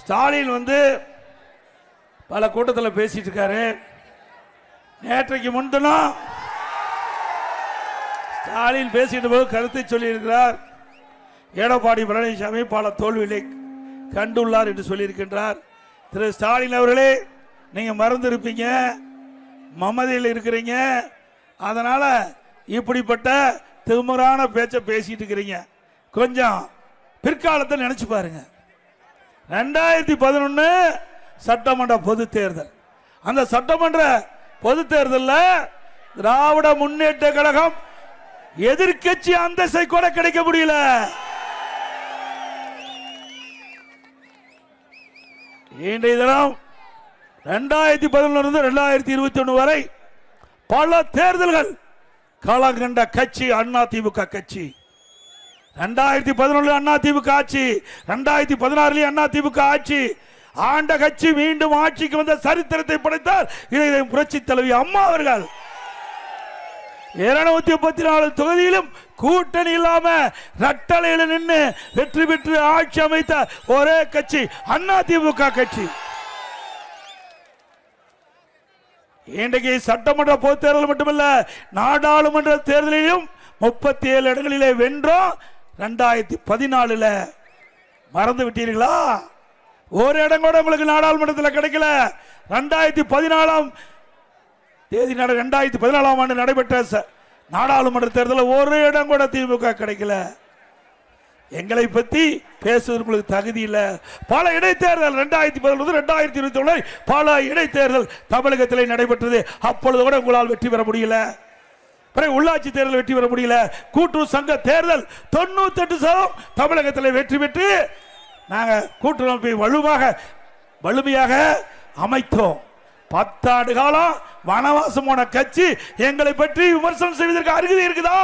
ஸ்டாலின் பல கூட்டத்தில் பேசிட்டு இருக்காரு. நேற்றைக்கு முன்தினம் ஸ்டாலின் பேசிட்ட போது கருத்தை சொல்லியிருக்கிறார். எடப்பாடி பழனிசாமி பல தோல்விகளை கண்டுள்ளார் என்று சொல்லியிருக்கின்றார். திரு ஸ்டாலின் அவர்களே, நீங்க மறந்துருப்பீங்க, மமதையில் இருக்கிறீங்க, அதனால இப்படிப்பட்ட திமுறான பேச்சை பேசிட்டு இருக்கிறீங்க. கொஞ்சம் பிற்காலத்தை நினைச்சு பாருங்க. 2011 சட்டமன்ற பொது தேர்தல், அந்த சட்டமன்ற பொது தேர்தலில் திராவிட முன்னேற்ற கழகம் எதிர்கட்சி அந்தஸ்தை கூட கிடைக்க முடியல. இன்றைய தினம் 2011 2021 வரை பல தேர்தல்கள் களம் கண்ட கட்சி அதிமுக கட்சி. 2011 அதிமுக ஆட்சி, 2016 அதிமுக ஆட்சி, ஆண்ட கட்சி மீண்டும் ஆட்சிக்கு வந்த சரித்திரத்தை படைத்தார் இதை புரட்சி தலைவி அம்மா அவர்கள். 234 தொகுதியிலும் கூட்டணி இல்லாம ரட்டளையில் நின்று வெற்றி பெற்று ஆட்சி அமைத்த ஒரே கட்சி அதிமுக கட்சி. இன்றைக்கு சட்டமன்ற பொது தேர்தல் மட்டுமல்ல, நாடாளுமன்ற தேர்தலிலும் 37 இடங்களிலே வென்றோம். 2014 மறந்து விட்டீர்களா? ஒரு இடம் கூட உங்களுக்கு நாடாளுமன்றத்தில் கிடைக்கல. 2014 தேதி 2014 ஆண்டு நடைபெற்ற நாடாளுமன்ற தேர்தலில் ஒரு இடம் கூட திமுக கிடைக்கல. எங்களை பத்தி பேசுவதற்கு தகுதி இல்லை. பல இடைத்தேர்தல் 2011 2021 பல இடைத்தேர்தல் தமிழகத்தில் நடைபெற்றது. அப்பொழுது கூட உங்களால் வெற்றி பெற முடியல. பிறகு உள்ளாட்சி தேர்தல் வெற்றி பெற முடியல. கூட்டுறவு சங்க தேர்தல் 98% தமிழகத்தில் வெற்றி பெற்று நாங்கள் கூட்டுறவு வலிமையாக அமைத்தோம். 10 ஆண்டு காலம் வனவாசம் போன கட்சி எங்களை பற்றி விமர்சனம் செய்வதற்கு அருகதை இருக்குதா?